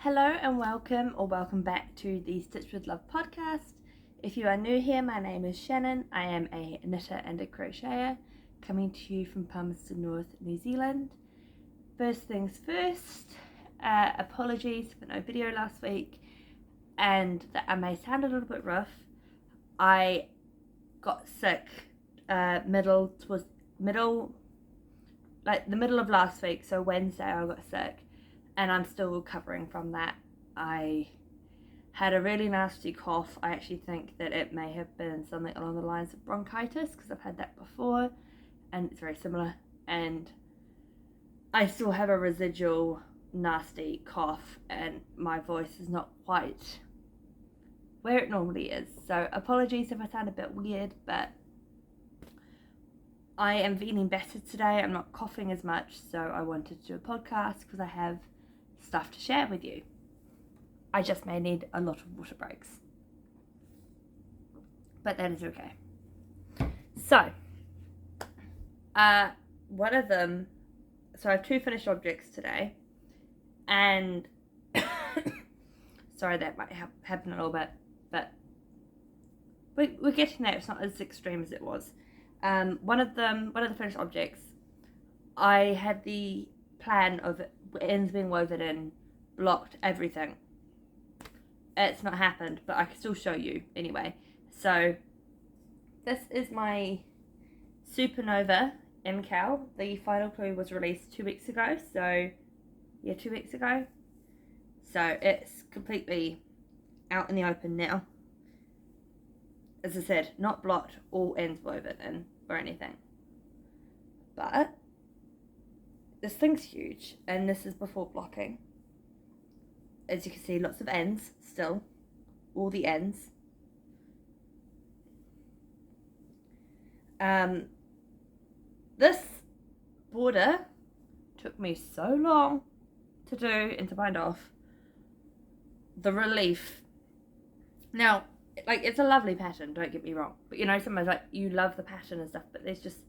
Hello and welcome or welcome back to the Stitch with Love podcast. If you are new here, my name is Shannon. I am a knitter and a crocheter coming to you from Palmerston North, New Zealand. First things first, apologies for no video last week and that I may sound a little bit rough. I got sick the middle of last week, so Wednesday I got sick. And I'm still recovering from that. I had a really nasty cough. I actually think that it may have been something along the lines of bronchitis because I've had that before and it's very similar. And I still have a residual nasty cough and my voice is not quite where it normally is. So apologies if I sound a bit weird, but I am feeling better today. I'm not coughing as much, so I wanted to do a podcast because I have stuff to share with you. I just may need a lot of water breaks, but that is okay. So one of them, so I have two finished objects today, and sorry that might happen a little bit, but we're getting there. It's not as extreme as it was. One of the finished objects, I had the plan of ends being woven in, blocked everything. It's not happened, but I can still show you anyway. So this is my Supernova MKAL. The final clue was released 2 weeks ago, so yeah, 2 weeks ago. So it's completely out in the open now. As I said, not blocked, all ends woven in or anything. But this thing's huge, and this is before blocking. As you can see, lots of ends still, all the ends. This border took me so long to do and to bind off. The relief. Now, like, it's a lovely pattern, don't get me wrong, but you know, sometimes like you love the pattern and stuff, but there's just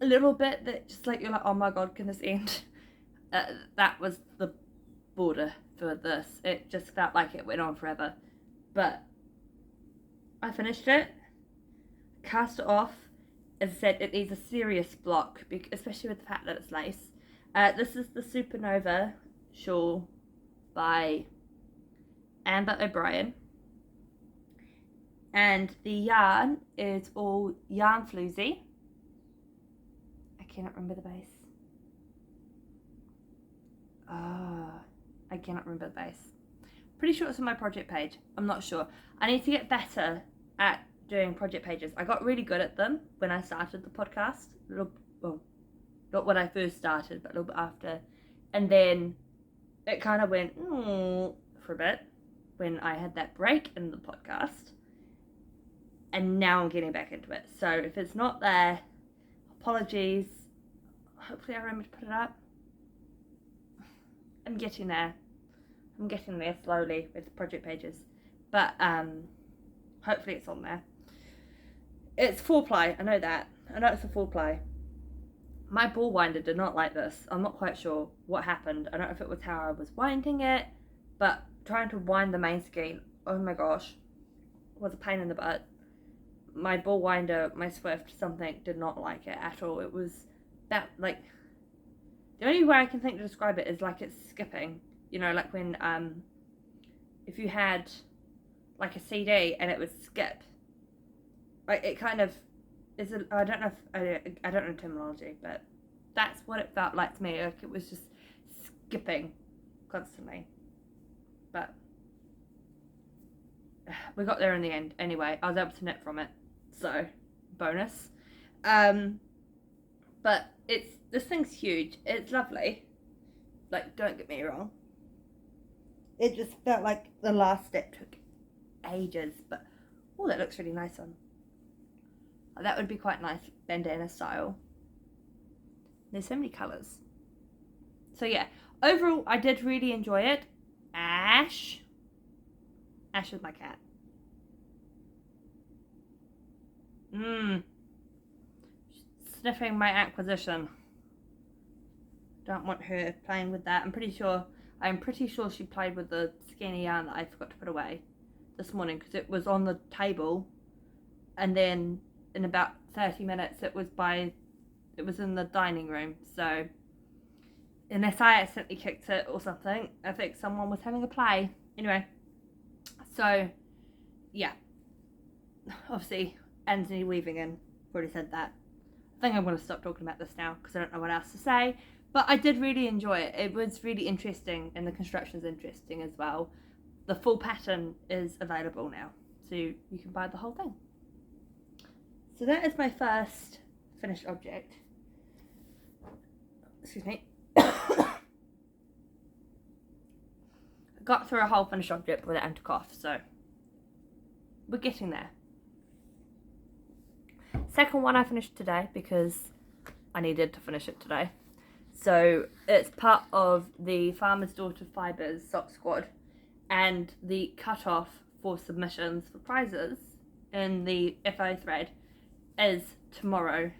a little bit that just like you're like, oh my god, can this end? That was the border for this. It just felt like it went on forever, but I finished it, cast it off. As I said, it needs a serious block, especially with the fact that it's lace. This is the Supernova shawl by Amber O'Brien, and the yarn is all yarn floozy. I cannot remember the base. I cannot remember the base. Pretty sure it's on my project page. I'm not sure. I need to get better at doing project pages. I got really good at them when I started the podcast. Well, not when I first started, but a little bit after. And then it kind of went for a bit when I had that break in the podcast. And now I'm getting back into it. So if it's not there, apologies. Hopefully I remember to put it up. I'm getting there. I'm getting there slowly with the project pages. But hopefully it's on there. It's 4-ply, I know that. I know it's a 4-ply. My ball winder did not like this. I'm not quite sure what happened. I don't know if it was how I was winding it, but trying to wind the main skein, oh my gosh, was a pain in the butt. My ball winder, my Swift, something did not like it at all. It was that, like, the only way I can think to describe it is like it's skipping. You know, like when, if you had like a CD and it would skip. Like it kind of is, I don't know if, I don't know terminology, but that's what it felt like to me. Like it was just skipping constantly. But we got there in the end anyway. I was able to knit from it, so bonus. But this thing's huge. It's lovely, like, don't get me wrong. It just felt like the last step took ages, but oh, that looks really nice on. That would be quite nice, bandana style. There's so many colours. So yeah, overall I did really enjoy it. Ash is my cat. Sniffing my acquisition. Don't want her playing with that. I'm pretty sure I'm pretty sure she played with the skinny yarn that I forgot to put away this morning because it was on the table, and then in about 30 minutes it was in the dining room. So unless I accidentally kicked it or something, I think someone was having a play. Anyway, so yeah, obviously Anthony weaving in, already said that. I think I'm going to stop talking about this now because I don't know what else to say, but I did really enjoy it. It was really interesting, and the construction's interesting as well. The full pattern is available now, so you can buy the whole thing. So that is my first finished object. Excuse me. I got through a whole finished object without a cough, so we're getting there. Second one I finished today because I needed to finish it today. So it's part of the Farmer's Daughter Fibres sock squad, and the cutoff for submissions for prizes in the FO thread is tomorrow.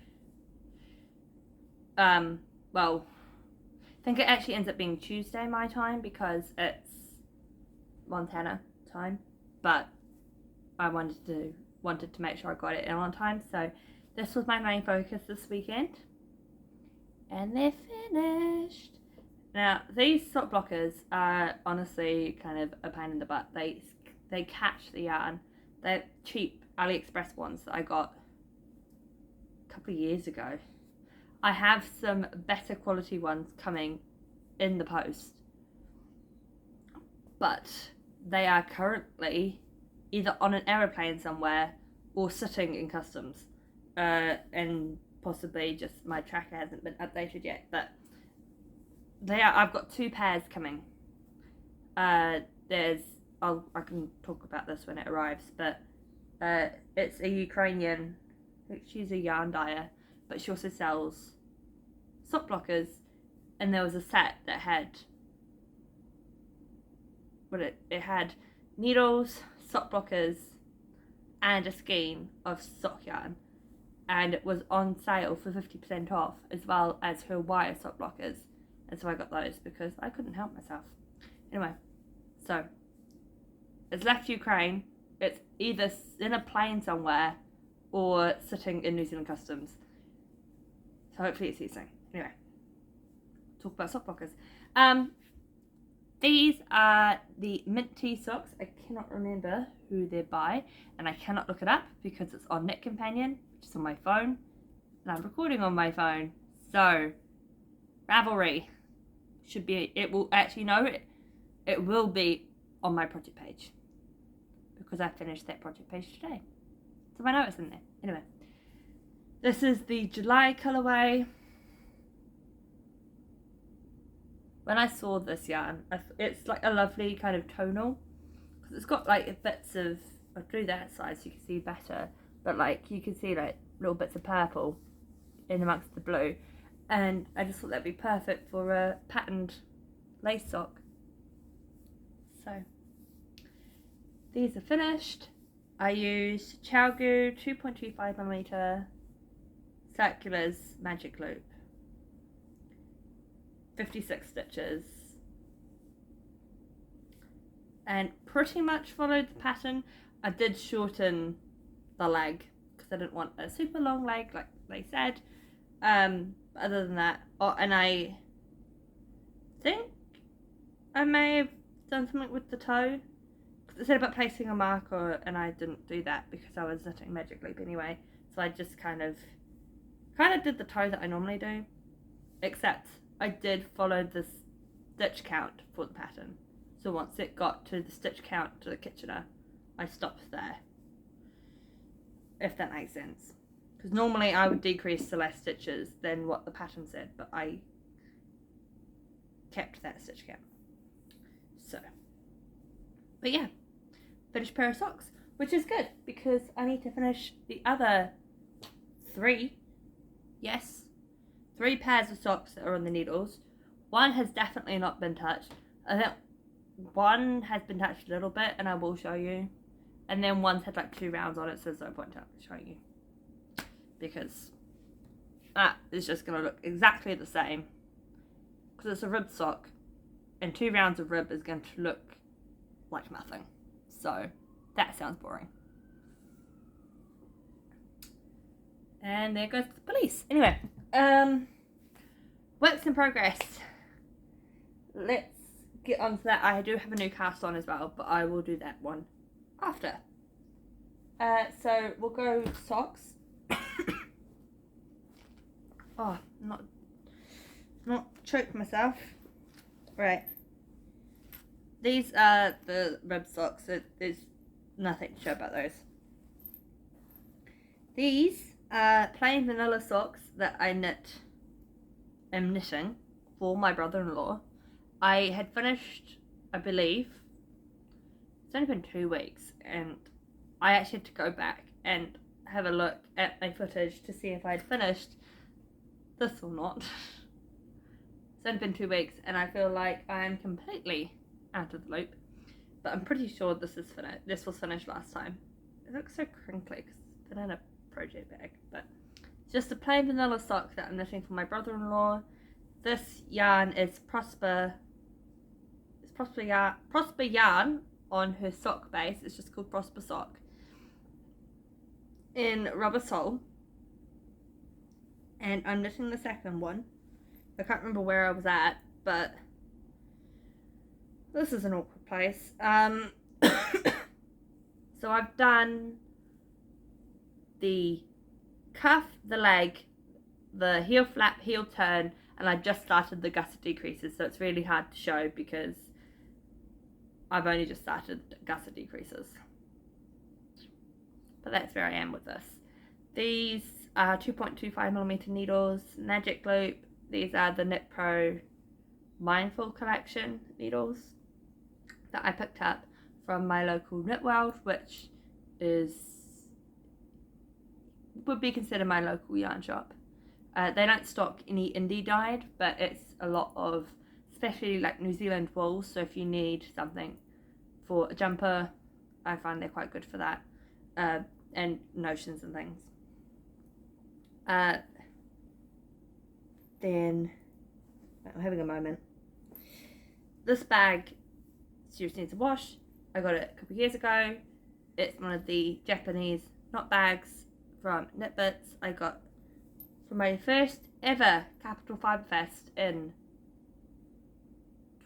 Well, I think it actually ends up being Tuesday my time because it's Montana time, but I wanted to make sure I got it in on time, so this was my main focus this weekend, and they're finished. Now these sock blockers are honestly kind of a pain in the butt. They catch the yarn. They're cheap AliExpress ones that I got a couple of years ago. I have some better quality ones coming in the post, but they are currently either on an aeroplane somewhere or sitting in customs, and possibly just my tracker hasn't been updated yet, but I've got 2 pairs coming. I can talk about this when it arrives, but it's a Ukrainian, she's a yarn dyer, but she also sells sock blockers, and there was a set that had it had needles, sock blockers, and a skein of sock yarn, and it was on sale for 50% off, as well as her wire sock blockers, and so I got those because I couldn't help myself. Anyway, so it's left Ukraine. It's either in a plane somewhere or sitting in New Zealand customs, so hopefully it's here soon. Anyway, talk about sock blockers. These are the Minty socks. I cannot remember who they're by, and I cannot look it up because it's on Knit Companion, which is on my phone, and I'm recording on my phone. So Ravelry should be, it will actually know it. It will be on my project page because I finished that project page today. So I know it's in there. Anyway, this is the July colorway. When I saw this yarn, it's like a lovely kind of tonal, because it's got like bits of, I'll do that side so you can see better, but like you can see like little bits of purple in amongst the blue, and I just thought that'd be perfect for a patterned lace sock. So these are finished. I used ChowGoo 2.25mm circulars magic loop, 56 stitches, and pretty much followed the pattern. I did shorten the leg because I didn't want a super long leg like they said. Other than that, and I think I may have done something with the toe, because it said about placing a marker, and I didn't do that because I was knitting magic loop anyway. So I just kind of did the toe that I normally do, except I did follow the stitch count for the pattern. So once it got to the stitch count to the Kitchener, I stopped there, if that makes sense. Because normally I would decrease to less stitches than what the pattern said, but I kept that stitch count. So, but yeah, finished pair of socks, which is good because I need to finish the other 3. Yes, 3 pairs of socks that are on the needles. One has definitely not been touched. I think one has been touched a little bit, and I will show you. And then one's had like 2 rounds on it, so there's no point in showing you, because that is just going to look exactly the same because it's a ribbed sock, and 2 rounds of rib is going to look like nothing. So that sounds boring. And there goes the police. Anyway, works in progress. Let's get on to that. I do have a new cast on as well, but I will do that one after. So we'll go socks. Oh, not choked myself. Right. These are the rib socks. So there's nothing to show about those. These are plain vanilla socks that I am knitting for my brother-in-law. I had finished, I believe, it's only been 2 weeks, and I actually had to go back and have a look at my footage to see if I'd finished this or not. It's only been 2 weeks, and I feel like I'm completely out of the loop, but I'm pretty sure this is finished. This was finished last time. It looks so crinkly because it's been in a project bag, but it's just a plain vanilla sock that I'm knitting for my brother-in-law. This yarn is Prosper yarn on her sock base. It's just called Prosper sock in rubber sole, and I'm knitting the second one. I can't remember where I was at, but this is an awkward place. So I've done the cuff, the leg, the heel flap, heel turn, and I just started the gusset decreases, so it's really hard to show because I've only just started gusset decreases. But that's where I am with this. These are 2.25mm needles, Magic Loop. These are the Knit Pro Mindful Collection needles that I picked up from my local Knit World, which would be considered my local yarn shop. They don't stock any indie dyed, but it's a lot of, especially like New Zealand wool, so if you need something for a jumper, I find they're quite good for that, and notions and things. Then, I'm having a moment. This bag seriously needs a wash. I got it a couple of years ago. It's one of the Japanese knot bags from Knit Bits. I got for my first ever Capital Fibre Fest in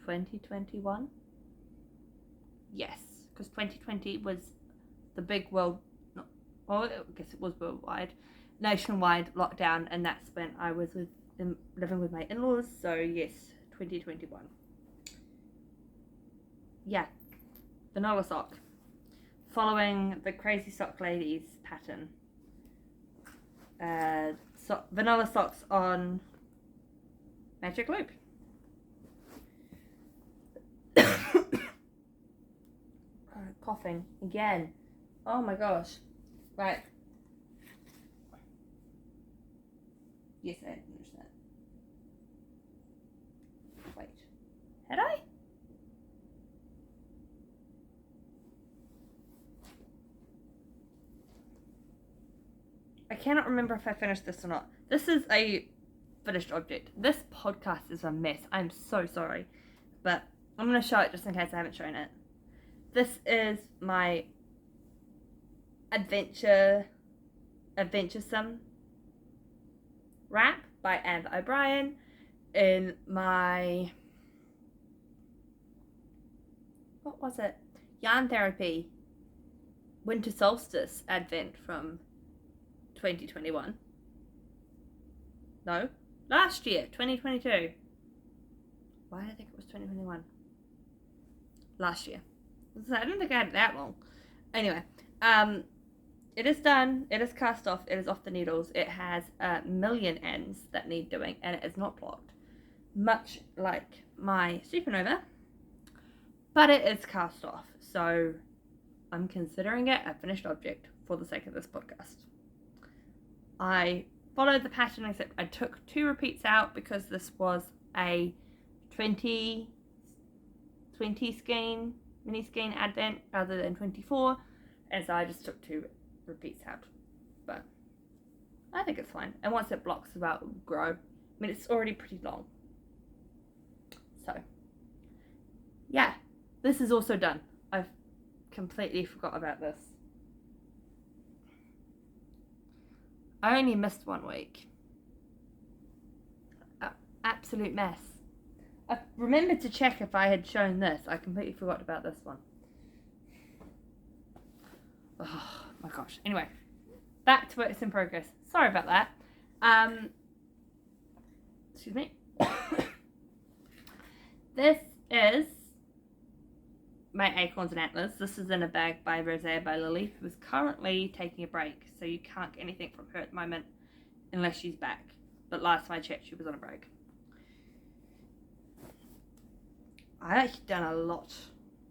2021. Yes, because 2020 was the big I guess it was worldwide, nationwide lockdown, and that's when I was living with my in-laws. So yes, 2021. Yeah, vanilla sock, following the Crazy Sock Ladies pattern. Vanilla socks on Magic Loop. Coughing again. Oh my gosh. Right. Yes, I had finished that. Wait. Had I? I cannot remember if I finished this or not. This is a finished object. This podcast is a mess. I'm so sorry. But I'm going to show it just in case I haven't shown it. This is my ADVENTuresome Wrap by Anne O'Brien in my, what was it? Yarn Therapy Winter Solstice Advent from 2021. No, last year, 2022. Why did I think it was 2021? Last year. I don't think I had it that long. Anyway, it is done. It is cast off. It is off the needles. It has a million ends that need doing, and it is not blocked, much like my Supernova. But it is cast off, so I'm considering it a finished object for the sake of this podcast. I followed the pattern, except I took 2 repeats out because this was a 20 skein, mini skein advent rather than 24, and so I just took 2 repeats out. But I think it's fine, and once it blocks about, it will grow. I mean, it's already pretty long. So this is also done. I've completely forgot about this. I only missed 1 week. Absolute mess. I remembered to check if I had shown this. I completely forgot about this one. Oh my gosh. Anyway, back to works in progress. Sorry about that. Excuse me. This is my Acorns and Antlers. This is in a bag by Rosé by Lily, who is currently taking a break, so you can't get anything from her at the moment unless she's back. But last time I checked, she was on a break. I've actually done a lot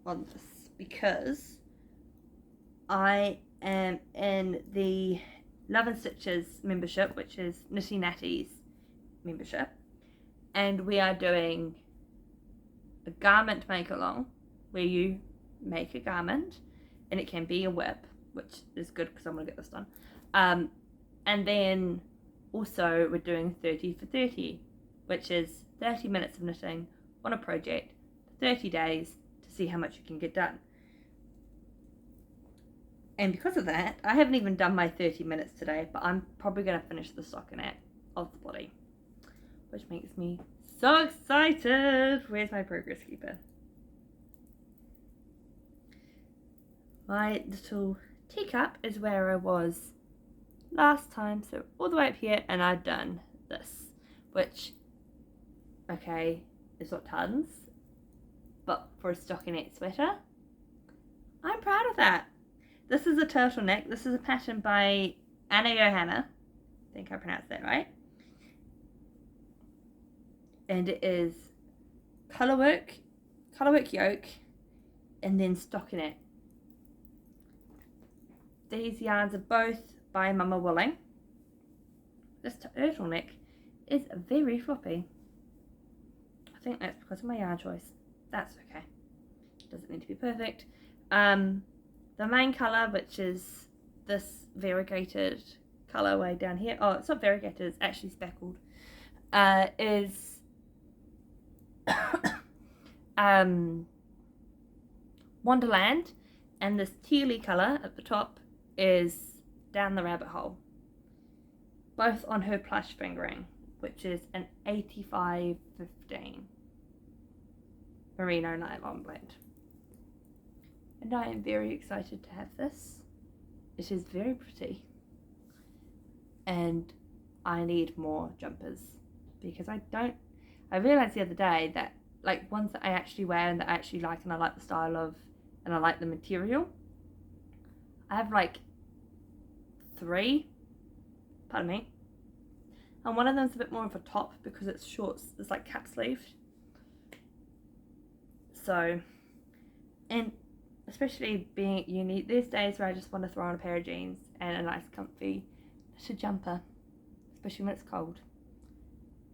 on this because I am in the Love and Stitches membership, which is Knitty Natty's membership, and we are doing a garment make along where you make a garment and it can be a whip, which is good because I'm going to get this done, and then also we're doing 30 for 30, which is 30 minutes of knitting on a project, 30 days to see how much you can get done. And because of that, I haven't even done my 30 minutes today, but I'm probably going to finish the stockinette of the body, which makes me so excited. Where's my progress keeper? My little teacup is where I was last time, so all the way up here, and I've done this, which, okay, is not tons, but for a stockinette sweater, I'm proud of that. This is a turtleneck. This is a pattern by Anna Johanna. I think I pronounced that right. And it is colourwork yoke, and then stockinette. These yarns are both by Mama Willing. This turtleneck is very floppy. I think that's because of my yarn choice. That's okay. Doesn't need to be perfect. The main colour, which is this variegated colourway down here. Oh, it's not variegated, it's actually speckled. Is Wonderland, and this tealy colour at the top is Down the Rabbit Hole. Both on her plush fingering, which is an 85/15 merino nylon blend. And I am very excited to have this. It is very pretty. And I need more jumpers because I realised the other day that like ones that I actually wear and that I actually like and I like the style of and I like the material, I have like 3, pardon me, and one of them's a bit more of a top because it's short, it's like cap sleeved. So, and especially being at uni, these days where I just want to throw on a pair of jeans and a nice comfy knitted jumper, especially when it's cold.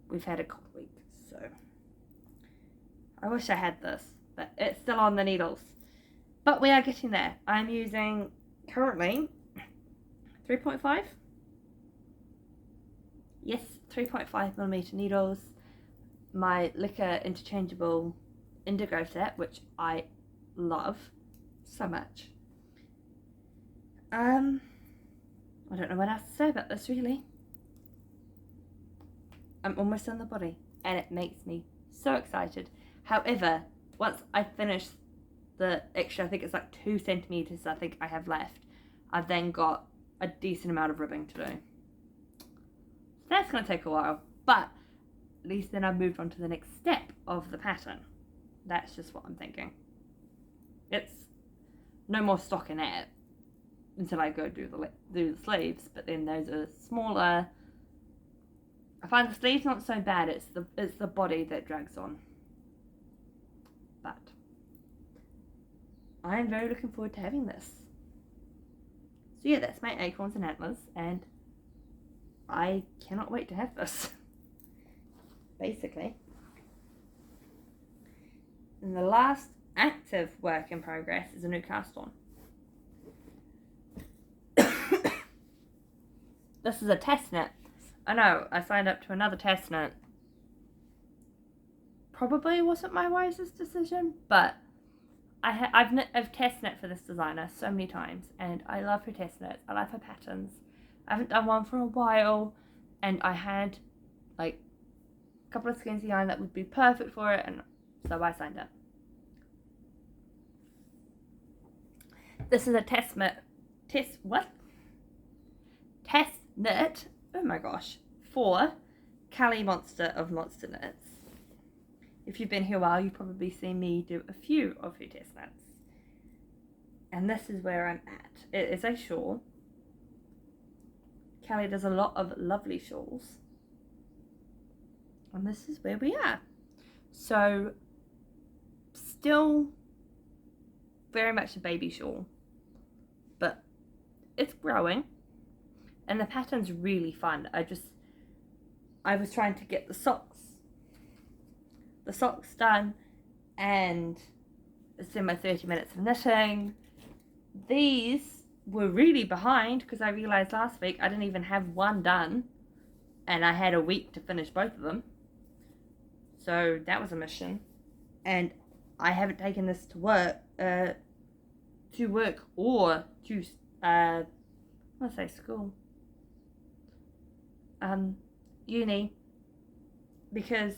We've had a cold week, so I wish I had this, but it's still on the needles. But we are getting there. I'm using currently 3.5. Yes, 3.5mm needles. My Licker interchangeable indigo set, which I love so much. I don't know what else to say about this really. I'm almost on the body and it makes me so excited. However, once I finish the extra, I think it's like 2 centimeters I think I have left, I've then got a decent amount of ribbing to do. So that's going to take a while, but at least then I've moved on to the next step of the pattern. That's just what I'm thinking. It's no more stockinette until I go do the sleeves, but then those are smaller. I find the sleeves not so bad, it's the body that drags on. But I am very looking forward to having this. So yeah, that's my Acorns and Antlers, and I cannot wait to have this. Basically. And the last active work in progress is a new cast on. This is a test knit. I know, I signed up to another test knit. Probably wasn't my wisest decision, but I've test knit for this designer so many times, and I love her test knits. I love her patterns. I haven't done one for a while, and I had like a couple of skeins of yarn that would be perfect for it, and so I signed up. This is a test knit, oh my gosh, for Callie Monster of Monster Knits. If you've been here a while, you've probably seen me do a few of her test knits. And this is where I'm at. It is a shawl. Callie does a lot of lovely shawls. And this is where we are. So, still very much a baby shawl. But it's growing. And the pattern's really fun. I was trying to get the socks done, and it's in my 30 minutes of knitting. These were really behind because I realized last week I didn't even have one done, and I had a week to finish both of them. So that was a mission, and I haven't taken this to work or to I want to say school, uni, because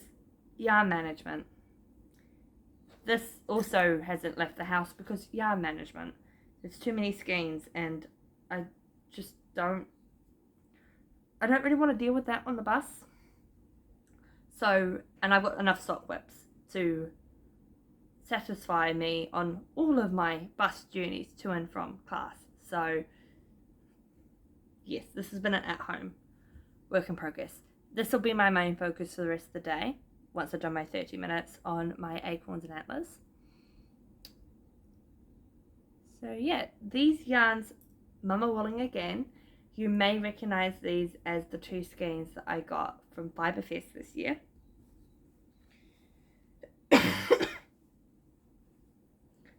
yarn management. This also hasn't left the house because yarn management. There's too many skeins, and I don't really want to deal with that on the bus. So, and I've got enough sock whips to satisfy me on all of my bus journeys to and from class. So yes, this has been an at-home work in progress. This will be my main focus for the rest of the day once I've done my 30 minutes on my Acorns and Antlers. So yeah, these yarns, Mama Wooling again. You may recognise these as the two skeins that I got from Fibre Fest this year.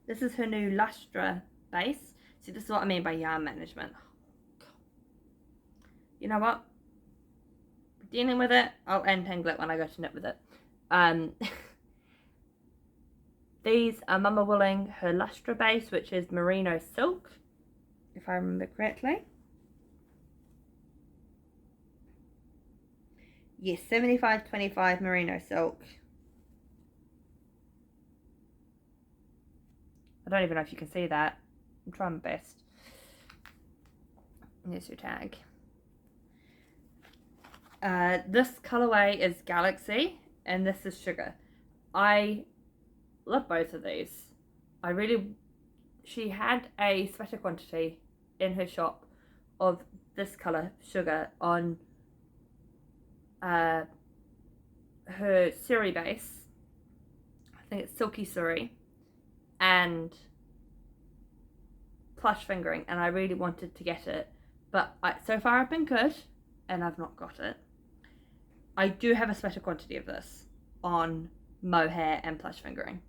This is her new Lustra base. See, this is what I mean by yarn management. You know what? Dealing with it, I'll untangle it when I go to knit with it. These are Mama Wooling, her Lustra base, which is merino silk, if I remember correctly. Yes, 75/25 merino silk. I don't even know if you can see that. I'm trying my best. There's your tag. This colorway is Galaxy, and this is Sugar. I love both of these. She had a sweater quantity in her shop of this color, Sugar, on her Suri base. I think it's Silky Suri, and plush fingering, and I really wanted to get it, but so far I've been good and I've not got it. I do have a sweater quantity of this on mohair and plush fingering.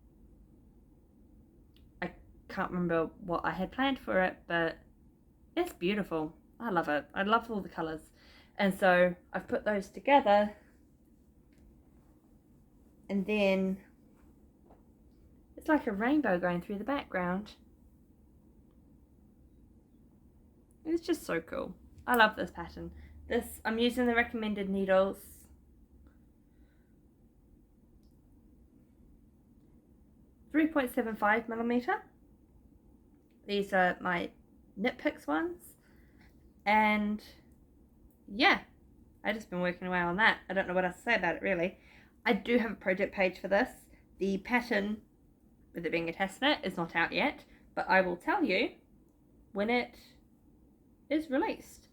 I can't remember what I had planned for it, but it's beautiful. I love it. I love all the colours. And so I've put those together, and then it's like a rainbow going through the background. It's just so cool. I love this pattern. I'm using the recommended needles. .75mm. These are my Knit Picks ones. And yeah, I've just been working away on that. I don't know what else to say about it really. I do have a project page for this. The pattern, with it being a test knit, is not out yet, but I will tell you when it is released.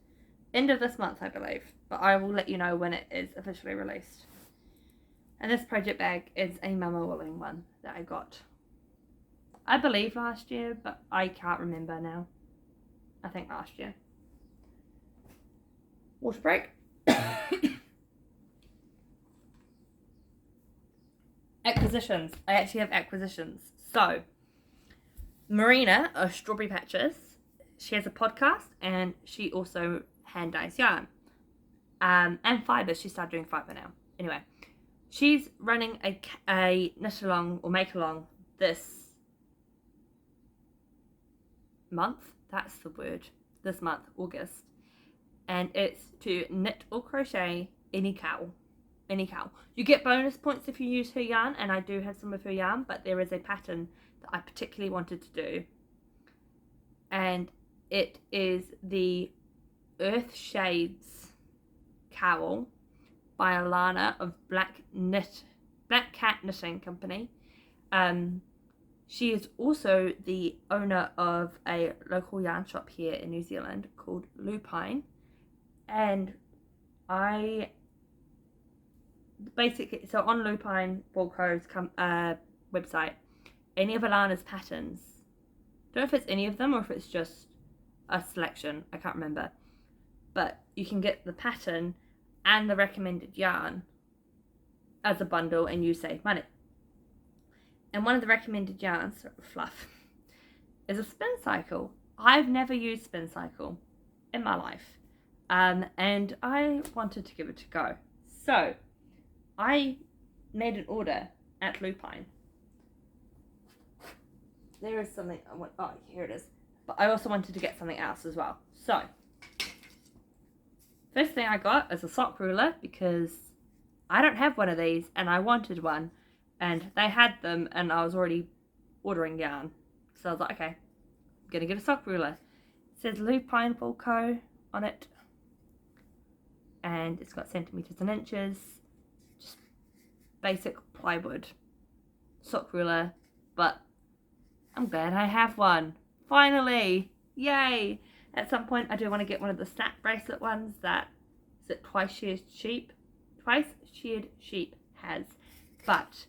End of this month, I believe, but I will let you know when it is officially released. And this project bag is a Mama Wooling one that I got, I believe, last year, but I can't remember now. I think last year. Water break. Acquisitions. I actually have acquisitions. So, Marina of Strawberry Patches, she has a podcast, and she also hand dyes yarn. And fibre. She started doing fibre now. Anyway, she's running a knit along or make along this month, that's the word, this month, August, and it's to knit or crochet any cowl. Any cowl. You get bonus points if you use her yarn, and I do have some of her yarn, but there is a pattern that I particularly wanted to do, and it is the Earth Shades cowl by Alana of Black Cat Knitting Company. She is also the owner of a local yarn shop here in New Zealand called Lupine, and I basically, so on Lupine Walco's website, any of Alana's patterns, don't know if it's any of them or if it's just a selection, I can't remember, but you can get the pattern and the recommended yarn as a bundle and you save money. And one of the recommended yarns, fluff, is a spin cycle. I've never used spin cycle in my life, and I wanted to give it a go. So I made an order at Lupine. There is something I want, oh, here it is. But I also wanted to get something else as well. So, first thing I got is a sock ruler because I don't have one of these and I wanted one. And they had them and I was already ordering yarn. So I was like, okay, I'm going to get a sock ruler. It says Lupine Co. on it. And it's got centimetres and inches. Just basic plywood sock ruler. But I'm glad I have one. Finally! Yay! At some point I do want to get one of the snap bracelet ones that Twice Sheared Sheep has. But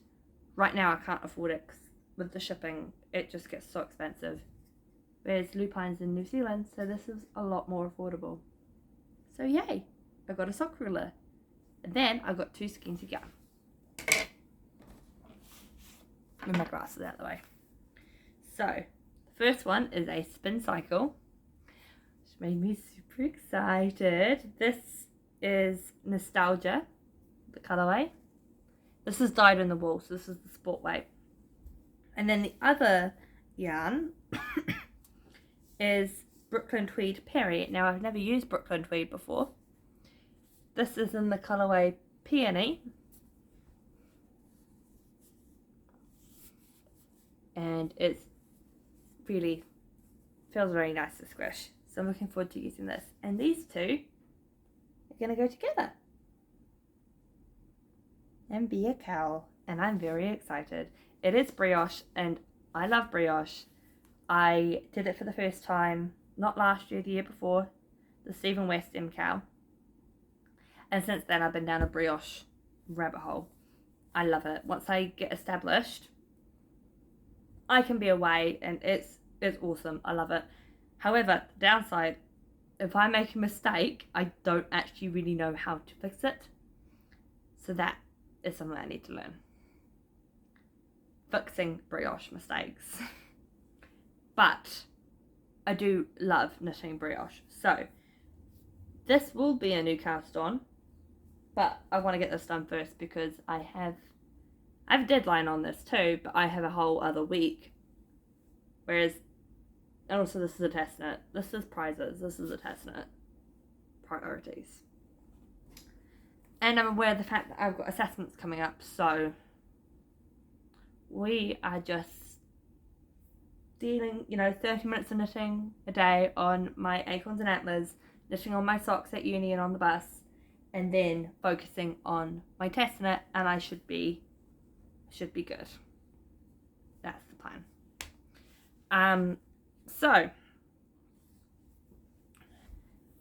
right now I can't afford it because with the shipping it just gets so expensive. Whereas Lupine's in New Zealand, so this is a lot more affordable. So yay! I got a sock ruler. And then I got 2 skeins of yarn. Move my glasses out of the way. So, the first one is a spin cycle, which made me super excited. This is Nostalgia, the colourway. This is dyed in the wool, so this is the sport weight. And then the other yarn is Brooklyn Tweed Perry. Now, I've never used Brooklyn Tweed before. This is in the colourway Peony. And it's really feels very nice to squish. So I'm looking forward to using this. And these two are going to go together and be a cowl. And I'm very excited. It is brioche and I love brioche. I did it for the first time, not last year, the year before, the Stephen West MKAL. And since then I've been down a brioche rabbit hole. I love it. Once I get established, I can be away and it's awesome. I love it. However, the downside, if I make a mistake, I don't actually really know how to fix it. So that is something I need to learn. Fixing brioche mistakes. But I do love knitting brioche. So this will be a new cast on, but I want to get this done first because I have a deadline on this too, but I have a whole other week. Whereas, and also this is a test knit. This is prizes. This is a test knit. Priorities. And I'm aware of the fact that I've got assessments coming up, so we are just dealing, 30 minutes of knitting a day on my Acorns and Antlers, knitting on my socks at uni and on the bus, and then focusing on my test knit, and I should be good. That's the plan. So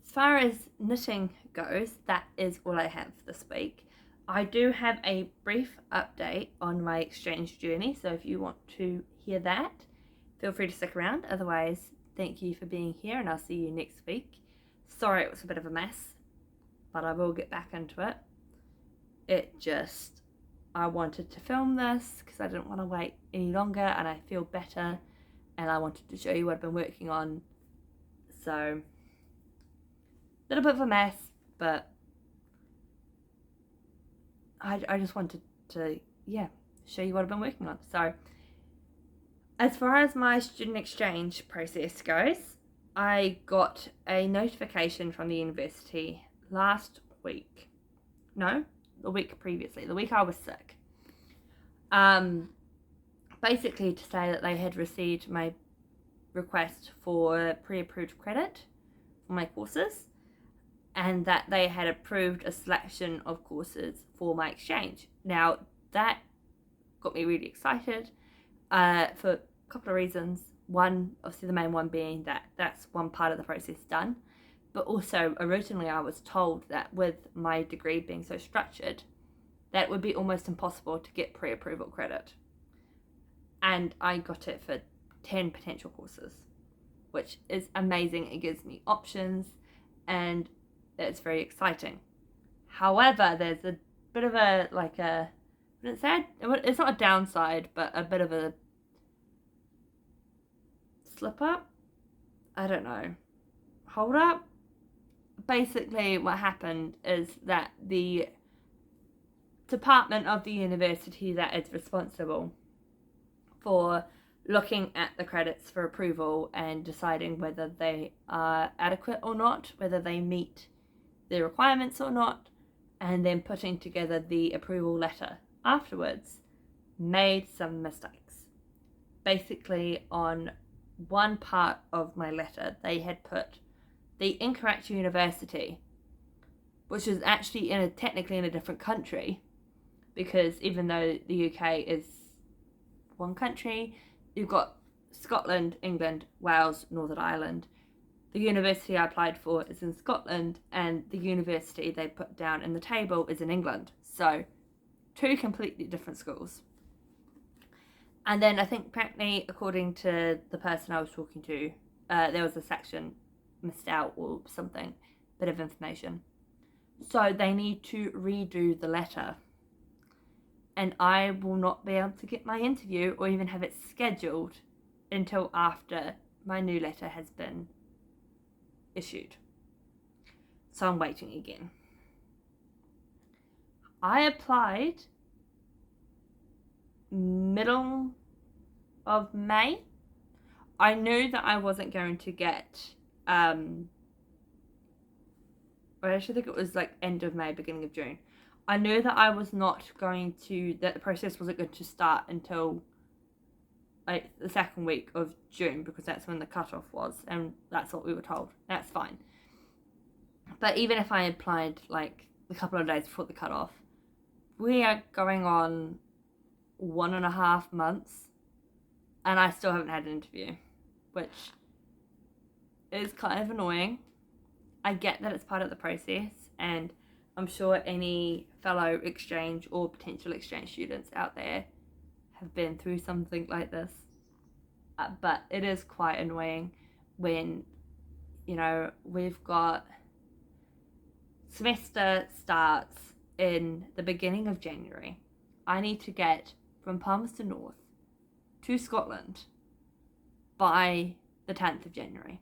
as far as knitting goes, that is all I have this week. I do have a brief update on my exchange journey, so if you want to hear that, feel free to stick around. Otherwise, thank you for being here and I'll see you next week. Sorry it was a bit of a mess, but I will get back into it. I wanted to film this because I didn't want to wait any longer and I feel better and I wanted to show you what I've been working on. So, a little bit of a mess, but I just wanted to, show you what I've been working on. So, As far as my student exchange process goes, I got a notification from the university last week. No, the week previously, the week I was sick. Basically to say that they had received my request for pre-approved credit for my courses, and that they had approved a selection of courses for my exchange. Now, that got me really excited for a couple of reasons. One, obviously the main one being that that's one part of the process done, but also originally I was told that with my degree being so structured, that it would be almost impossible to get pre-approval credit. And I got it for 10 potential courses, which is amazing. It gives me options and it's very exciting. However, there's a bit of a, like a, it's not a downside, but a bit of a slip up. I don't know. Hold up. Basically, what happened is that the department of the university that is responsible for looking at the credits for approval and deciding whether they are adequate or not, whether they meet the requirements or not, and then putting together the approval letter afterwards, made some mistakes. Basically, on one part of my letter, they had put the incorrect university, which is actually technically in a different country, because even though the UK is one country, you've got Scotland, England, Wales, Northern Ireland. The university I applied for is in Scotland, and the university they put down in the table is in England. So, two completely different schools. And then I think apparently, according to the person I was talking to, there was a section missed out or something, bit of information. So they need to redo the letter. And I will not be able to get my interview or even have it scheduled until after my new letter has been issued. So I'm waiting again. I applied middle of May. I knew that I wasn't going to get, I actually think it was like end of May, beginning of June. I knew that I was not going to, that the process wasn't going to start until like the second week of June, because that's when the cutoff was, and that's what we were told. That's fine. But even if I applied like a couple of days before the cutoff, we are going on 1.5 months and I still haven't had an interview, which is kind of annoying. I get that it's part of the process, and I'm sure any fellow exchange or potential exchange students out there have been through something like this. But it is quite annoying when, you know, we've got semester starts in the beginning of January. I need to get from Palmerston North to Scotland by the 10th of January.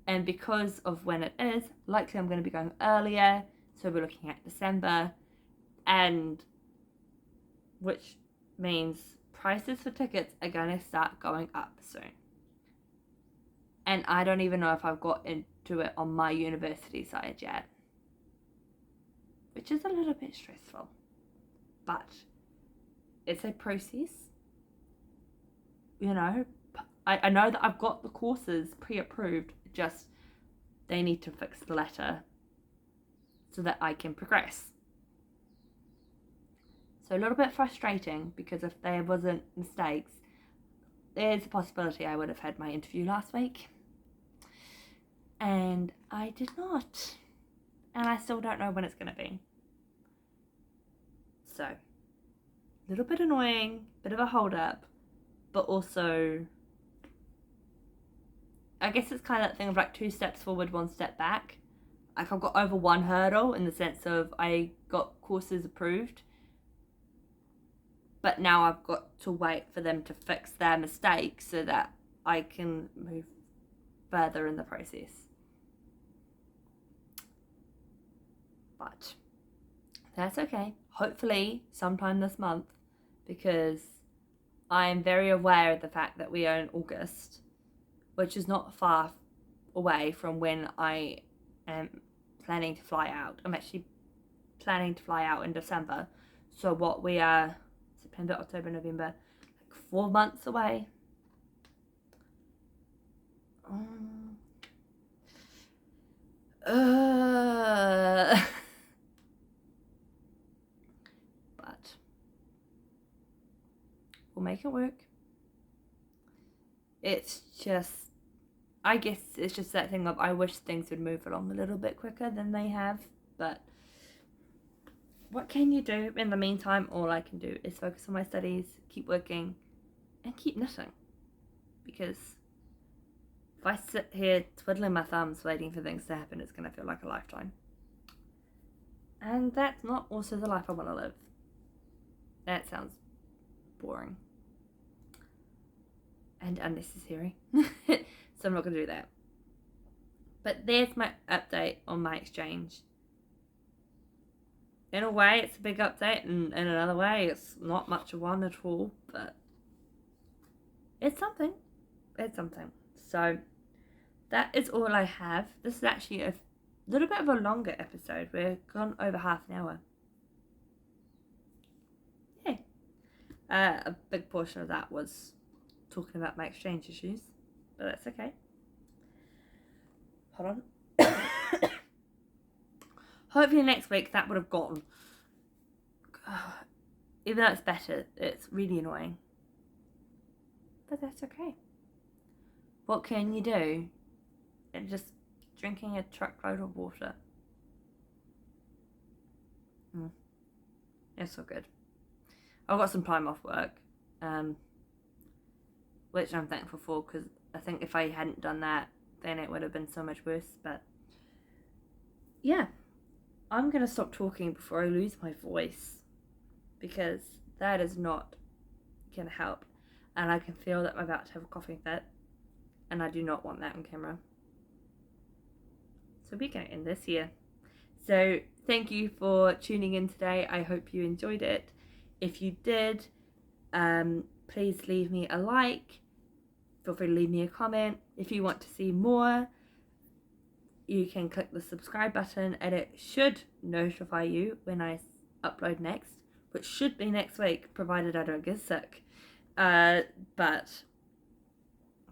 And because of when it is, likely I'm going to be going earlier, so we're looking at December, and which means prices for tickets are going to start going up soon. And I don't even know if I've got into it on my university side yet, which is a little bit stressful, but it's a process. You know, I know that I've got the courses pre-approved, just they need to fix the letter so that I can progress. So a little bit frustrating, because if there wasn't mistakes, there's a possibility I would have had my interview last week. And I did not. And I still don't know when it's going to be. So, a little bit annoying, bit of a hold up, but also, I guess it's kind of that thing of like 2 steps forward, 1 step back. Like I've got over one hurdle in the sense of I got courses approved, but now I've got to wait for them to fix their mistakes so that I can move further in the process. But that's okay. Hopefully sometime this month, because I am very aware of the fact that we are in August, which is not far away from when I am planning to fly out. I'm actually planning to fly out in December. So what we are, September, October, November, like 4 months away. But we'll make it work. It's just, I guess it's just that thing of I wish things would move along a little bit quicker than they have, but what can you do? In the meantime, all I can do is focus on my studies, keep working, and keep knitting. Because if I sit here twiddling my thumbs waiting for things to happen, it's going to feel like a lifetime. And that's not also the life I want to live. That sounds boring. And unnecessary. So I'm not going to do that. But there's my update on my exchange. In a way, it's a big update, and in another way, it's not much of one at all, but it's something. It's something. So that is all I have. This is actually a little bit of a longer episode. We're gone over half an hour. Yeah. A big portion of that was talking about my exchange issues, but that's okay. Hold on. Hopefully next week that would have gone. Even though it's better, it's really annoying. But that's okay. What can you do? And just drinking a truckload of water. It's so good. I've got some time off work, which I'm thankful for, because I think if I hadn't done that, then it would have been so much worse. But yeah, I'm going to stop talking before I lose my voice, because that is not going to help. And I can feel that I'm about to have a coughing fit, and I do not want that on camera. So we're going to end this here. So thank you for tuning in today. I hope you enjoyed it. If you did, please leave me a like. Feel free to leave me a comment. If you want to see more, you can click the subscribe button, and it should notify you when I upload next, which should be next week, provided I don't get sick. But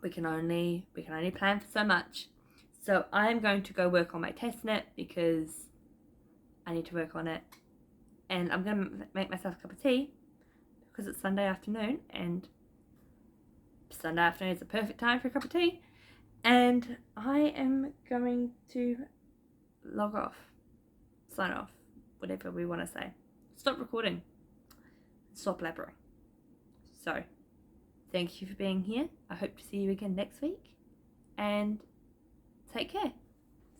we can only plan for so much. So I'm going to go work on my test knit, because I need to work on it, and I'm going to make myself a cup of tea because it's Sunday afternoon, and Sunday afternoon is the perfect time for a cup of tea. And I am going to log off, sign off, whatever we want to say. Stop recording. Stop blabbering. So, thank you for being here. I hope to see you again next week. And take care.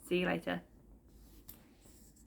See you later.